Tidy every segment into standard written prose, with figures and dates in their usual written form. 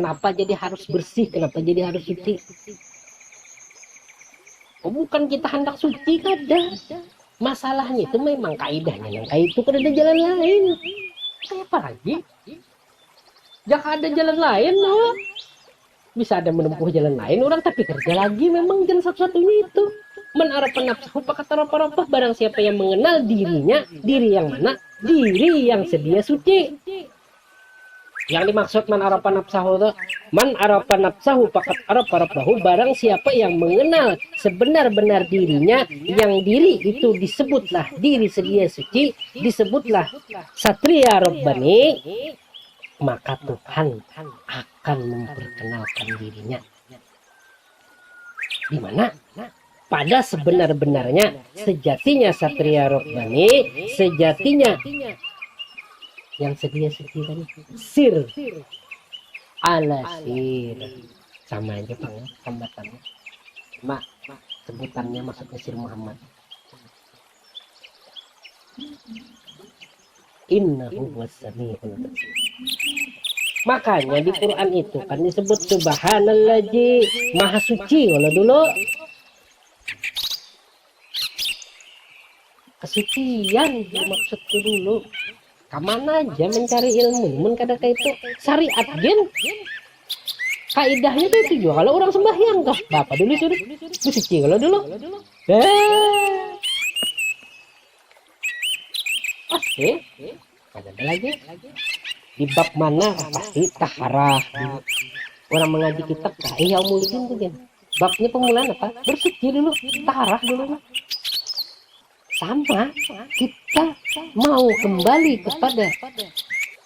Kenapa jadi harus bersih? Kenapa jadi harus suci? Oh, bukan kita hendak suci kada. Masalahnya itu memang kaidahnya yang kayak itu kan ada jalan lain. Apa lagi? Jangan ada jalan lain loh. Bisa ada menempuh jalan lain orang tapi kerja lagi memang jalan satu-satunya itu. Man arafa nafsahu faqad arafa rabbah. Barang siapa yang mengenal dirinya, diri yang mana? Diri yang sedia suci. Yang dimaksud man arafa nafsahu itu, man arafa nafsahu faqad arafa rabbahu. Barang siapa yang mengenal sebenar-benar dirinya, yang diri itu disebutlah diri sedia suci, disebutlah satria rabbani, maka Tuhan akan memperkenalkan dirinya. Di mana? Pada sebenar-benarnya, sejatinya satria rabbani, sejatinya yang sedia suci tadi, sir ala sir, sama aja Bang ya, tambatannya. Mak, sebutannya maksudnya Sir Muhammad. Innahu was-sami'ul basir. Makanya di Quran itu kan disebut subhanallazi maha suci. Kalau dulu kesucian maksudku dulu. Kemana aja mencari ilmu, mun kada kayak itu syariat gen. Kaidahnya itu juga kalau orang sembahyang kah, bapak dulu suruh suci kalau dulu. Oke, ada lagi. Di bab mana pasti taharah. Orang mengaji kitab kah? Ya umulin tuh gen. Babnya pemulaan apa? Bersuci dulu, taharah dulu. Sama, kita mau kembali kepada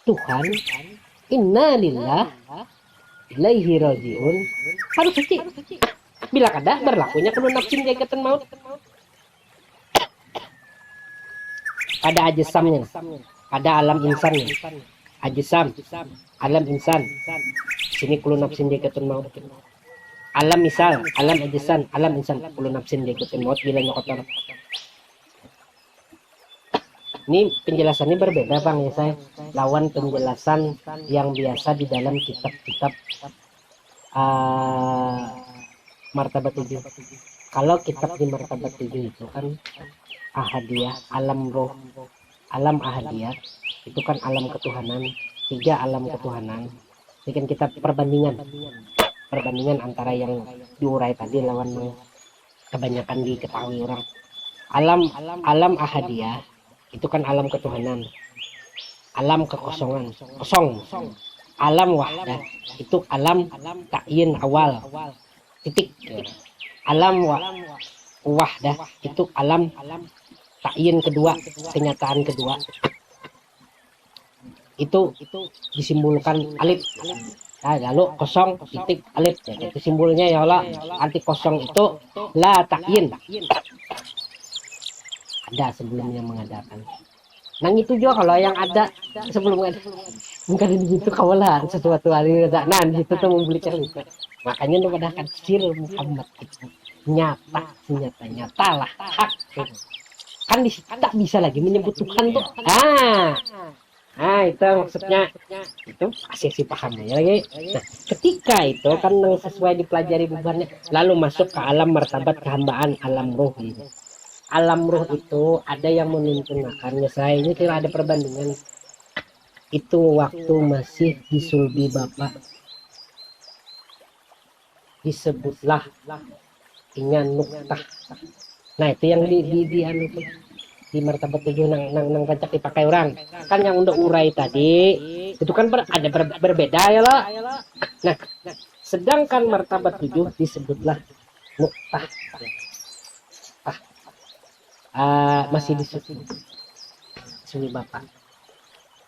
Tuhan, innalillah ilaihi rajiun, harus suci. Bila kada berlakunya kudu nafsin jagatan maut. Ada ajasamnya, ada alam insannya. Ajasam, alam insan. Sini kudu nafsin jagatan maut. Alam misal, alam ajasan, alam insan kudu nafsin jagatan maut bila nyokotor. Ini penjelasannya berbeda Bang ya saya, lawan penjelasan yang biasa di dalam kitab-kitab martabat 7. Kalau kitab di martabat 7 itu kan ahadiyah, alam roh, alam ahadiyah itu kan alam ketuhanan, 3 alam ketuhanan. Ini kan kita perbandingan antara yang diurai tadi lawan kebanyakan diketahui orang. Alam ahadiyah itu kan alam ketuhanan, alam kekosongan, kosong. Alam wahdah itu alam ta'yin awal, titik. Alam wahdah itu alam ta'yin kedua, kenyataan kedua. Itu disimbolkan alif. Nah, lalu kosong titik alif. Ya, itu simbolnya ya Allah. Arti kosong itu la ta'yin. Ada sebelumnya mengadakan. Nah itu juga kalau yang ada sebelum ada, bukan di situ kawalan sesuatu hari ada. Nah di situ tuh membelikan itu. Makanya itu pada Sir Muhammad itu nyata lah hak. Kan di situ tak bisa lagi menyebut Tuhan tuh. Nah itu maksudnya itu asisi pahamnya lagi. Nah ketika itu kan sesuai dipelajari bebannya, lalu masuk ke alam martabat kehambaan, alam roh ini. Alam roh itu ada yang menuntunkannya. Saya ini kira ada perbandingan. Itu waktu masih di sulbi Bapak, disebutlah dengan nuktah. Nah itu yang di martabat 7 nang kancak dipakai orang. Kan yang udah urai tadi itu kan ada berbeda ya loh. Nah sedangkan martabat 7 disebutlah nuktah. Masih disusun suwi Bapak.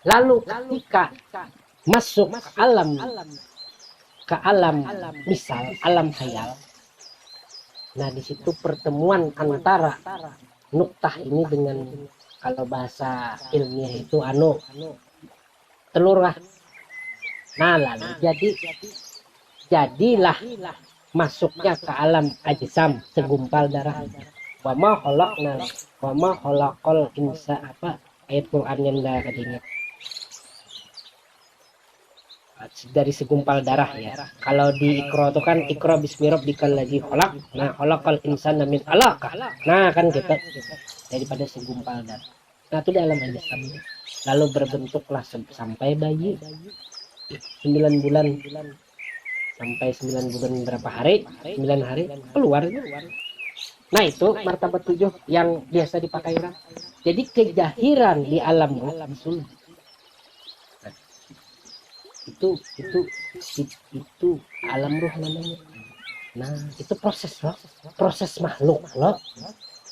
Lalu ketika masuk ke alam misal alam khayal, nah di situ pertemuan antara nuktah ini dengan, kalau bahasa ilmiah itu telur lah. Nah lalu jadilah masuknya ke alam ajsam, segumpal darah. Wama kholaqal insa, apa ayat Quran yang dah ingat. dari segumpal darah ya. Kalau di Iqra itu kan Iqra bismi rabbikal ladzi khalaq. Nah, khalaqal insana min 'alaq. Nah, kan kita daripada segumpal darah. Nah, itu di alam ajsam. Lalu berbentuklah sampai bayi 9 bulan sampai 9 bulan berapa hari? 9 hari keluar. Nah, itu martabat 7 yang biasa dipakai orang. Jadi kejahiran di alam ruh itu alam ruh namanya. Nah, itu proses makhluk loh.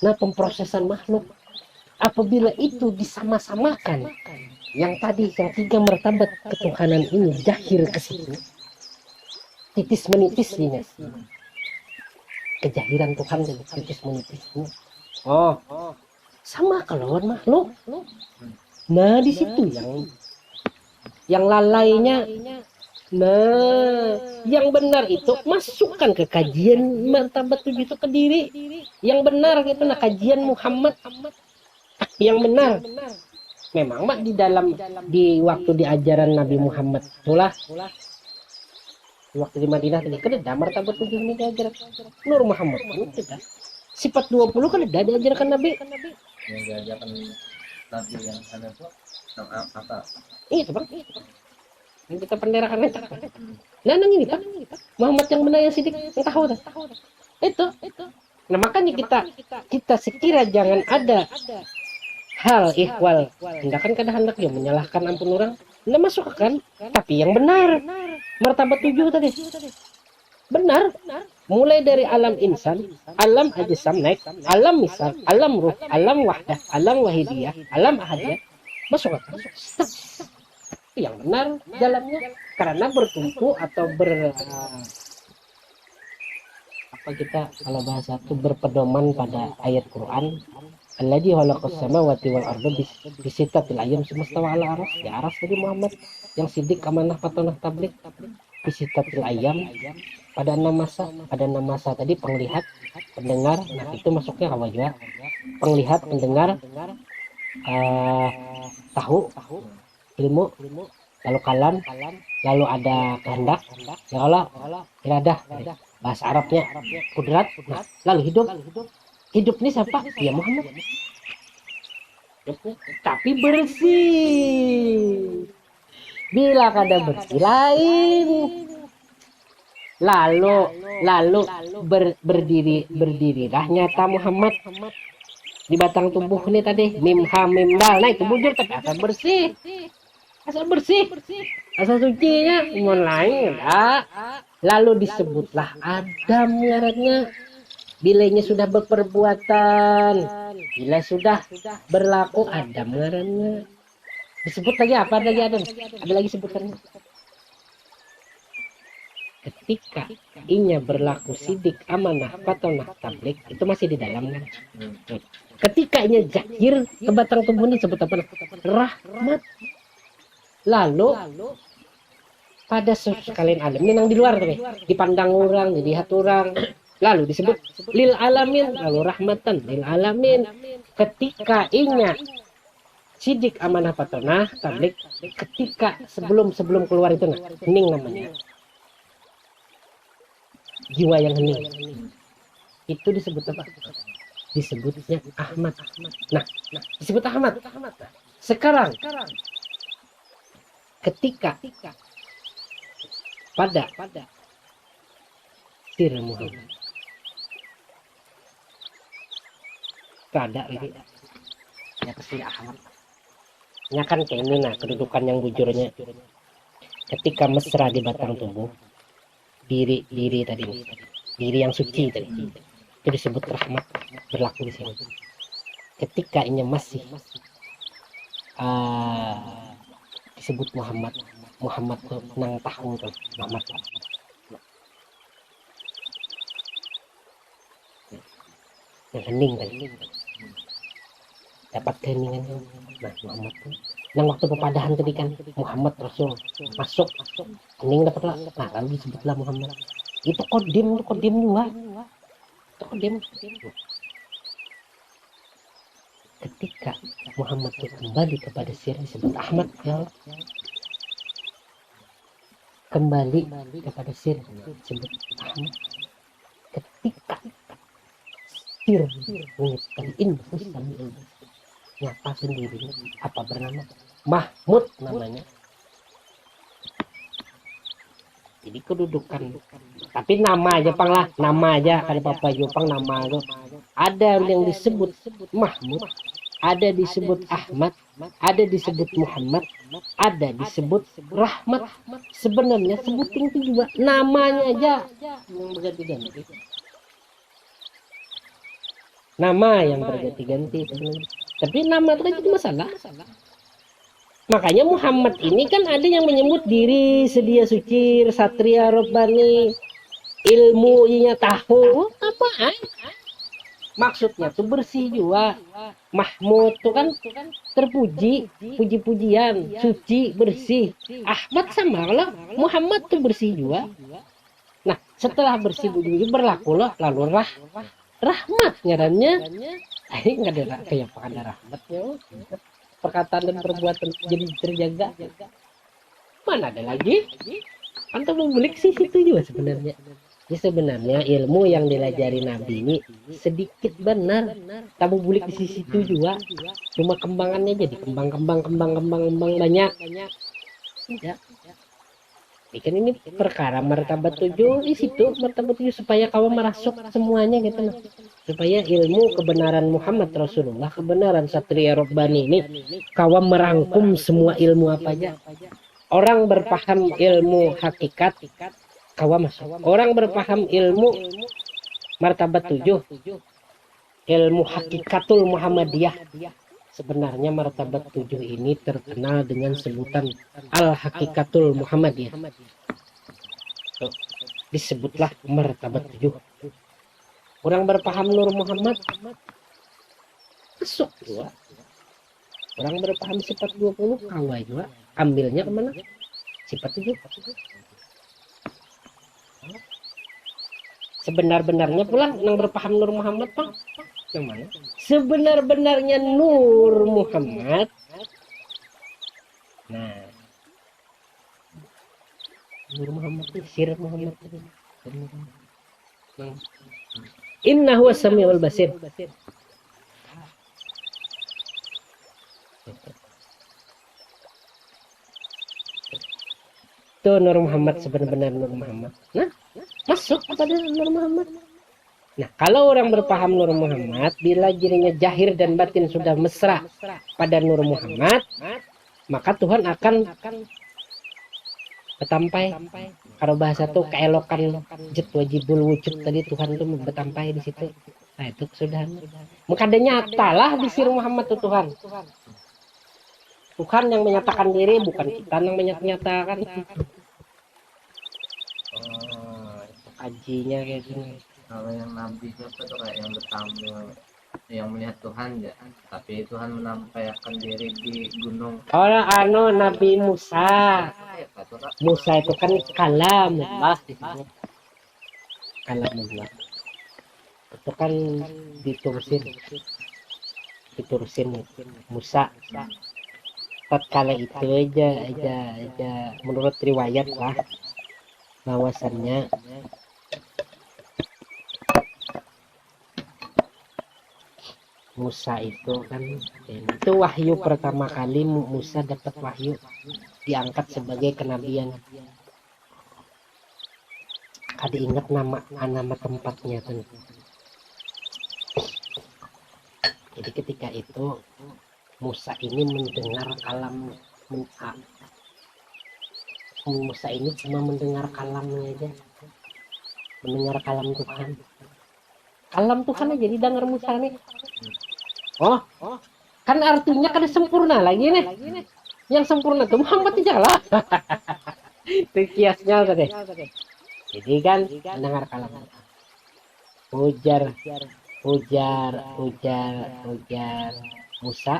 Nah, pemprosesan makhluk apabila itu disama-samakan yang tadi yang 3 martabat ketuhanan ini jahir ke situ, titis menitisnya kejahiran Tuhan dan titis menitisnya. Oh, sama kalau makhluk. Nah, di situ yang lalainya. Nah, yang benar itu masukkan ke kajian martabat 7 itu ke diri. Yang benar gitu, nah kajian Muhammad yang benar. Memang mak di waktu di ajaran Nabi Muhammad itulah waktu di Madinah tadi kan ada martabat 7 ini diajarkan Nur Muhammad kan ada. Sifat 20 kan ada diajarkan Nabi. Yang diajarkan Nabi yang ada tuh apa? Itu Bang. Yang kita penderakan itu. Nah, nang ini Pak. Muhammad yang benar yang sidik yang tahu dah. Itu. Nah, makanya kita sekira jangan ada hal ihwal tindakan kada hendak dia menyalahkan ampun orang. Nah, masuk kan? Tapi yang benar. Martabat 7 tadi. Benar. Mulai dari alam insan, alam ajsam naik, alam misal, alam ruh, alam wahdah, alam wahidiyah, alam ahadiyah. Masuk kan? Yang benar jalannya karena bertumpu atau apa kita kalau bahasa itu berpedoman pada ayat Quran alladzi khalaqas samawati wal arda bisittatil ayyam semastawa ala aras ya aras tadi Muhammad yang sidik amanah patonah tabligh bisittatil ayyam pada 6 masa tadi penglihat pendengar. Nah, itu masuknya apa juga penglihat pendengar tahu ilmu, lalu kalam, lalu ada kehendak, ya Allah, iradah, bahasa Arabnya kudrat, nah, lalu hidup ini siapa? Ya Muhammad. Tapi bersih. Bila kada bersih lain, lalu berdirilah nyata Muhammad di batang tubuh nih tadi mim ha mim dal. Nah, itu bujur tapi asal bersih asal sucinya mohon lain enggak. Lalu disebutlah Adam ngarannya bilanya sudah berperbuatan, bila sudah berlaku Adam ngarannya disebut lagi apa lagi ada lagi sebutannya ketika inya berlaku sidik amanah patonah tablik itu masih di dalam kan. Ketika inya jahir ke batang tubuh ini disebut apa? Rahmat. Lalu pada sekalian alam ini yang di luar tuh dipandang orang dilihat orang lalu disebut lil alamin lalu rahmatan lil alamin. Ketika inya sidik amanah patonah tablik ketika sebelum keluar itu hening namanya jiwa yang hening itu disebut apa? Disebutnya Ahmad. Nah, disebut Ahmad. Sekarang ketika pada sir Muhammad kada lagi ya kesir Ahmad nya kan kayak ini nah kedudukan yang bujurnya ketika mesra di batang tubuh diri tadi diri yang suci tadi itu disebut rahmat berlaku di sini. Ketika ini masih disebut Muhammad tuh nang tahu tuh Muhammad yang hening tadi dapat keheningan. Nah, Muhammad tuh nang waktu pepadahan tadi kan Muhammad Rasul masuk hening dapat lah. Nah, lalu disebutlah Muhammad itu kodim juga itu kodim. Ketika Muhammad itu kembali kepada sir disebut Ahmad ya. kembali kepada sir sebut Ahmad. Ketika sir mengingatkan nyata sendiri apa bernama Mahmud namanya. Jadi kedudukan, tapi nama aja pang lah, nama aja kan Papa Jopang nama lo. Ada yang disebut Mahmud, ada disebut Ahmad, ada disebut Muhammad, ada disebut Rahmat. Sebenarnya sebutin itu juga namanya aja yang berganti-ganti. Nama yang berganti-ganti sebenarnya. Tapi nama itu kan jadi masalah. Makanya Muhammad ini kan ada yang menyebut diri sedia suci, satria Rabbani, ilmu nya tahu apa? Maksudnya tuh bersih juga. Mahmud tuh kan terpuji, puji-pujian, suci, bersih. Ahmad sama lah, Muhammad tuh bersih juga. Nah, setelah bersih puji berlaku lah lalu rahmat ngarannya. Nggak ada kayak ada rahmatnya. Perkataan dan perbuatan jadi terjaga. Mana ada lagi? Antum membelik sih itu juga sebenarnya. Ya sebenarnya ilmu yang dilajari Nabi ini sedikit benar. Tamu bulik di sisi itu juga. Cuma kembangannya jadi kembang banyak. Tidak. Ikan ini perkara martabat 7 di situ martabat 7 supaya kau merasuk semuanya gitu nah. Supaya ilmu kebenaran Muhammad Rasulullah, kebenaran Satria Rabbani ini kau merangkum semua ilmu apa aja. Orang berpaham ilmu hakikat kau masuk. Orang berpaham ilmu martabat 7 ilmu hakikatul Muhammadiyah. Sebenarnya martabat 7 ini terkenal dengan sebutan Al-Hakikatul Muhammadiyah. Disebutlah martabat 7. Orang berpaham Nur Muhammad masuk juga. Orang berpaham sifat 20 kawai juga. Ambilnya kemana? Sifat 7. Sebenar-benarnya pula yang berpaham Nur Muhammad Pak. Yang mana? Sebenar-benarnya Nur Muhammad. Nah, Nur Muhammad itu sir Muhammad itu. Inna huwa samiul basir. Itu Nur Muhammad sebenar-benar Nur Muhammad. Nah, masuk kepada Nur Muhammad. Nah, kalau orang berpaham Nur Muhammad, bila dirinya jahir dan batin sudah mesra pada Nur Muhammad, maka Tuhan akan betampai. Kalau bahasa tuh keelokan jet wajibul wujud tadi Tuhan itu betampai di situ. Nah, itu sudah. Maka ada nyata lah di sir Muhammad itu Tuhan. Tuhan yang menyatakan diri, bukan kita yang menyatakan. Kajinya kayak gini. Kalau yang nabi siapa tuh kayak yang bertamu yang melihat Tuhan ya, tapi Tuhan menampakkan diri di gunung. Oh, Nabi Musa. Musa itu kan kalamullah disebut. Kalamullah. Itu kan diturusin Musa. Tatkala itu aja menurut riwayat lah bahwasannya Musa itu kan itu wahyu pertama kali Musa dapat wahyu diangkat sebagai kenabian. Kada ingat nama tempatnya tuh. Jadi ketika itu Musa ini mendengar kalam Musa ini cuma mendengar kalamnya aja, mendengar kalam Tuhan. Kalam Tuhan aja didengar Musa nih. Oh, kan artinya kada sempurna lagi nih. Yang sempurna itu Muhammad jalan. Itu kiasnya tadi. Jadi kan mendengar kalam. Ujar Musa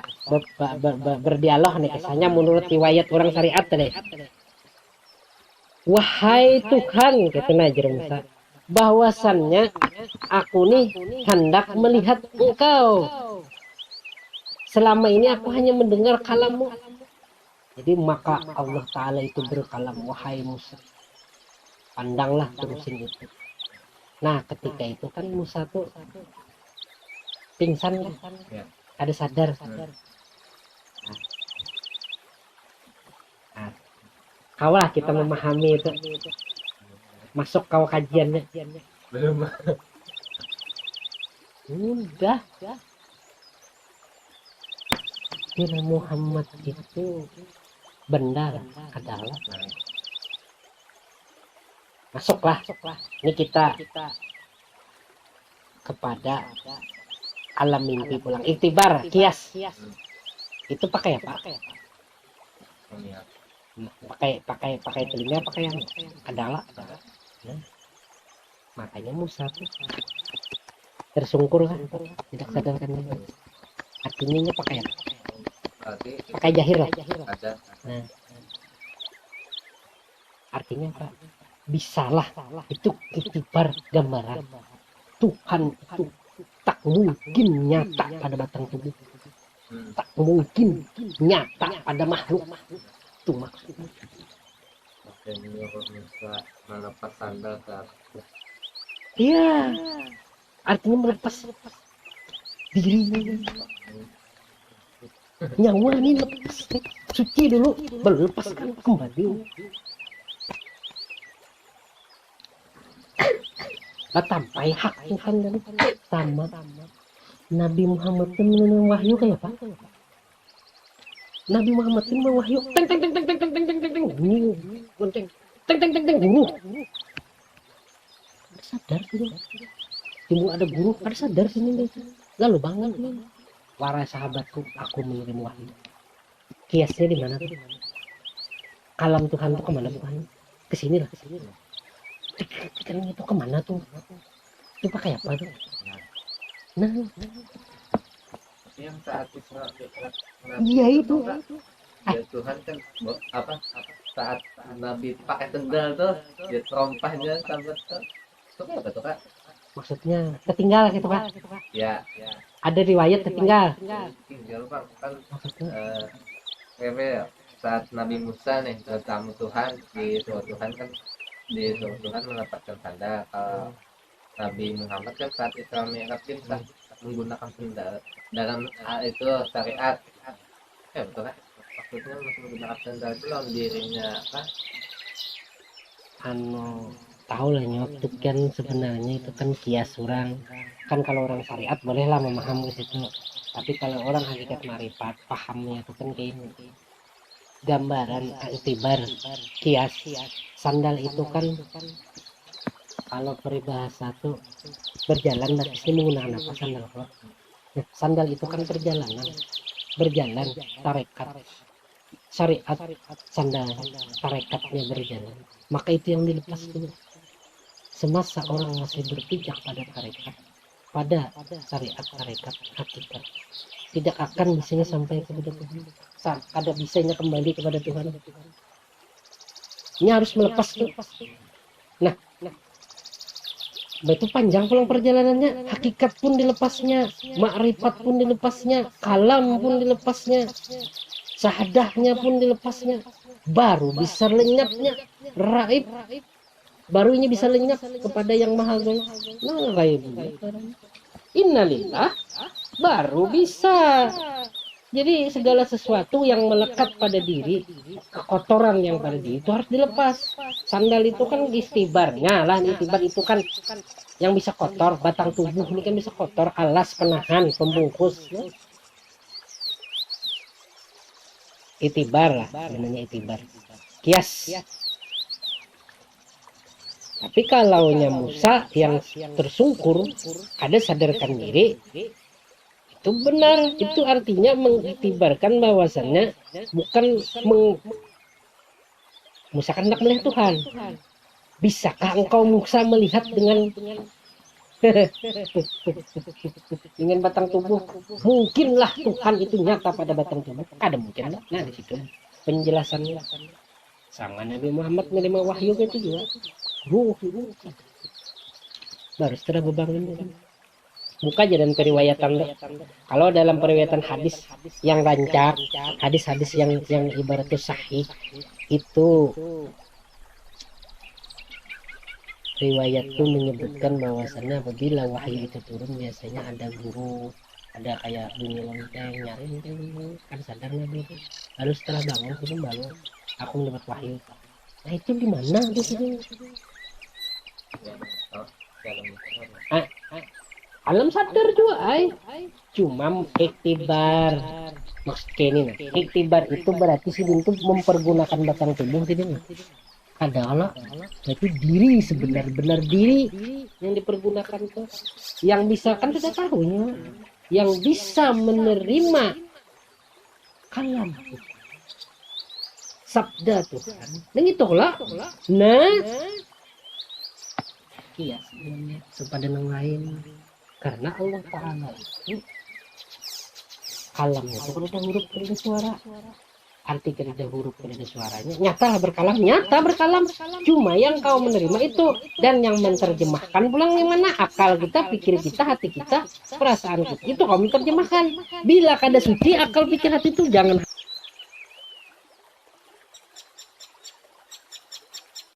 berdialog nih kesannya menurut riwayat orang syariat tadi. Wahai Tuhan, kata Najar Musa, bahwasannya aku nih hendak melihat engkau. Selama ini aku hanya mendengar kalammu. Jadi maka Allah Ta'ala itu berkalam, wahai Musa, pandanglah terusin itu. Nah ketika itu kan Musa tuh pingsan kan, Ya. ada sadar. Nah, kaulah kita memahami itu, masuk kau kajiannya. Belum. Udah. Kira Muhammad itu benar adalah masuklah. Ini kita kepada alam mimpi pulang. Iktibar, kias. Itu pakai apa? Melihat. Pakai telinga, pakai yang adalah. Nah, makanya Musa tuh tersungkur kan, tidak sadarkan diri. Artinya pakai apa? Berarti Pakai jahir lah. ada. Nah, artinya apa? Bisalah itu iktibar gambaran Tuhan itu tak mungkin nyata pada batang tubuh, tak mungkin nyata pada makhluk. Itu maksudnya. Oke, menyuruh Musa melepas sandal ke atas. Iya, artinya melepas dirinya. Nyawa ini lepas, suci dulu, baru lepaskan kembali. Tampai hak Tuhan dan sama Nabi Muhammad itu menerima wahyu kayak apa? Nabi Muhammad itu menerima wahyu teng teng teng teng teng teng teng teng teng teng bunyi gonceng teng teng teng teng guru. Sadar gitu. Timbul ada guru, ada sadar sini deh. Lalu bangun nih. Para sahabatku, aku menerima wahyu. Kiasnya di mana tuh? Kalam Tuhan tuh kemana Tuhan? Kesini lah. Pikiran itu kemana tuh? Itu pakai apa tuh? Nah, Yang saat Isra iya itu. ya Tuhan kan apa saat Nabi pakai sendal tuh dia terompahnya sampai tuh apa tuh Kak? Maksudnya ketinggal gitu Pak. Ya Ada riwayat ketinggal. tinggal Pak kan Maksudnya ya saat Nabi Musa nih bertamu Tuhan di suatu Tuhan kan di suatu Tuhan mendapatkan tanda kalau Nabi Muhammad kan saat Isra Mi'raj kita menggunakan sendal dalam itu syariat ya betul kan maksudnya masih menggunakan sendal itu lawan dirinya kan tahu lah nyok itu kan sebenarnya itu kan kias orang. Kan kalau orang syariat bolehlah memahami situ. Tapi kalau orang hakikat marifat pahamnya itu kan kayak ini. Gambaran iktibar kias sandal itu kan kalau peribahasa tuh berjalan tapi sini menggunakan apa sandal Pak? Nah, sandal itu kan perjalanan berjalan tarekat syariat sandal tarekatnya berjalan maka itu yang dilepas dulu semasa orang masih berpijak pada tarekat pada syariat tarekat hakikat tidak akan bisanya sampai kepada Tuhan ada bisanya kembali kepada Tuhan ini harus melepas tuh. Nah itu panjang pulang perjalanannya, hakikat pun dilepasnya, makrifat pun dilepasnya, kalam pun dilepasnya, sahadahnya pun dilepasnya, baru bisa lenyapnya raib, baru ini bisa lenyap kepada yang maha gaib. Nah gaib innalillah baru bisa. Jadi segala sesuatu yang melekat pada diri, kekotoran yang pada diri itu harus dilepas. Sandal itu kan istibarnya lah, istibar itu kan yang bisa kotor, batang tubuh ini kan bisa kotor, alas penahan, pembungkus. Ya. Itibar lah, namanya itibar. Kias. Tapi kalau Musa yang tersungkur, ada sadarkan diri, itu benar, itu artinya mengiktibarkan bahwasannya bukan Musa kan hendak melihat Tuhan. Bisakah engkau Musa melihat dengan dengan batang tubuh? Mungkinlah Tuhan itu nyata pada batang tubuh. Ada mungkin lah. Nah di situ penjelasannya. Sama Nabi Muhammad menerima wahyu itu juga. Ruh. Baru setelah berbangun. Buka aja dan periwayatan deh. Kalau dalam periwayatan hadis yang lancar, hadis-hadis yang ibaratnya sahih itu riwayat pun menyebutkan bahwasannya apabila wahyu itu turun biasanya ada guru, ada kayak bunyi lonceng nyari kan sadar Nabi itu. Lalu setelah bangun itu baru aku mendapat wahyu. Nah itu gimana di sini? Ah, alam sadar juga cuma iktibar maksudnya ini nah. Iktibar itu berarti si itu mempergunakan batang tubuh tidak adalah berarti diri sebenar-benar diri yang dipergunakan tuh yang bisa kan kita tahu ya yang bisa menerima kalam sabda Tuhan dan itulah nah iya sebenarnya kepada yang lain karena Allah Ta'ala itu kalamnya itu kalau ada huruf ada suara arti kan ada huruf kan ada suaranya nyata berkalam cuma yang kau menerima itu dan yang menerjemahkan pulang yang mana akal kita pikir kita hati kita perasaan kita itu kau menerjemahkan bila kada suci akal pikir hati itu jangan